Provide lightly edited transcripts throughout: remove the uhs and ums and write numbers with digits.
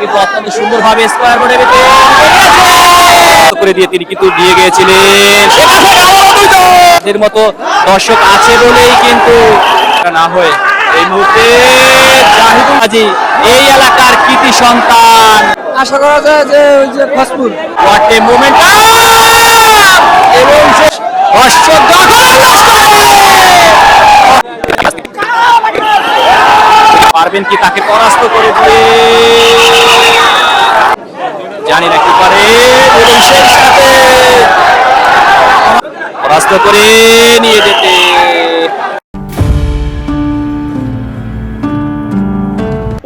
কিন্তু অত্যন্ত সুন্দরভাবে স্কয়ার বোর্ডের ভিতরে করে দিয়ে তিনি কিন্তু দিয়ে গিয়েছিলেন। এর মতো দর্শক আছে বলেই কিন্তু না হয়ে এই মুহূর্তে জাহিদুল হাজী এই এলাকার কৃতি সন্তান, আশা করা যায় যে ওই যে ফসফুল হোয়াট এ মোমেন্ট এবং দর্শক পারবেন কি তাকে পরাস্ত করে দিয়ে জানি না কি পারে এবং সেই সাথে পরাস্ত করে নিয়ে যেতে।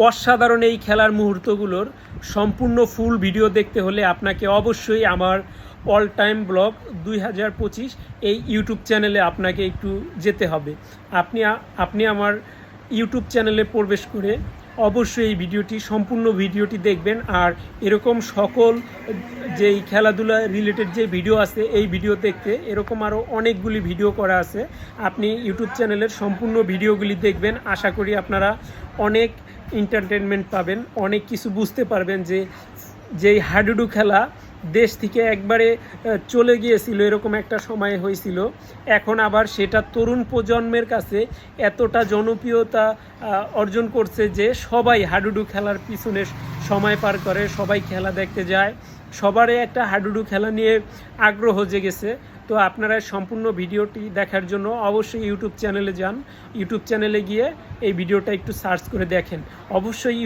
অসাধারণ এই খেলার মুহূর্তগুলোর সম্পূর্ণ ফুল ভিডিও দেখতে হলে আপনাকে অবশ্যই আমার অল টাইম ব্লগ 2025 এই ইউটিউব চ্যানেলে আপনাকে একটু যেতে হবে। আপনি আমার ইউটিউব চ্যানেলে প্রবেশ করে অবশ্যই এই ভিডিওটি সম্পূর্ণ ভিডিওটি দেখবেন। আর এরকম সকল যেই খেলাধুলা রিলেটেড যে ভিডিও আছে এই ভিডিও দেখতে এরকম আরও অনেকগুলি ভিডিও করা আছে, আপনি ইউটিউব চ্যানেলের সম্পূর্ণ ভিডিওগুলি দেখবেন। আশা করি আপনারা অনেক এন্টারটেনমেন্ট পাবেন, অনেক কিছু বুঝতে পারবেন যে যেই হাডুডু খেলা দেশ থেকে একবারে চলে গিয়েছিল এরকম একটা সময় হয়েছিল, এখন আবার সেটা তরুণ প্রজন্মের কাছে এতটা জনপ্রিয়তা অর্জন করছে যে সবাই হাডুডু খেলার পিছনে সময় পার করে, সবাই খেলা দেখতে যায়, সবারই একটা হাডুডু খেলা নিয়ে আগ্রহ জেগেছে। তো আপনারা সম্পূর্ণ ভিডিওটি দেখার জন্য অবশ্যই ইউটিউব চ্যানেলে যান, ইউটিউব চ্যানেলে গিয়ে এই ভিডিওটা একটু সার্চ করে দেখেন। অবশ্যই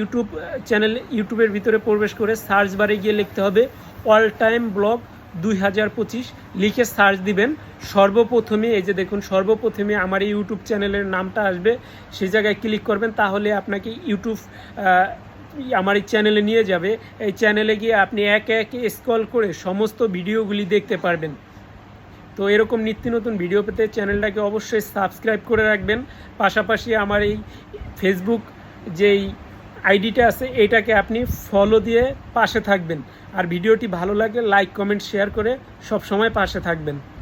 ইউটিউবের ভিতরে প্রবেশ করে সার্চ বারে গিয়ে লিখতে হবে অল টাইম ব্লগ 2025 লিখে সার্চ দিবেন। সর্বপ্রথমে এই যে দেখুন, সর্বপ্রথমে আমার এই ইউটিউব চ্যানেলের নামটা আসবে, সেই জায়গায় ক্লিক করবেন, তাহলে আপনাকে ইউটিউব আমার এই চ্যানেলে নিয়ে যাবে। এই চ্যানেলে গিয়ে আপনি একে একে স্ক্রল করে সমস্ত ভিডিওগুলি দেখতে পারবেন। তো এরকম নিত্য নতুন ভিডিও পেতে চ্যানেলটাকে অবশ্যই সাবস্ক্রাইব করে রাখবেন। পাশাপাশি আমার এই ফেসবুক যেই আইডিটা আছে এইটাকে আপনি ফলো দিয়ে পাশে থাকবেন। আর ভিডিওটি ভালো লাগলে লাইক কমেন্ট শেয়ার করে সব সময় পাশে থাকবেন।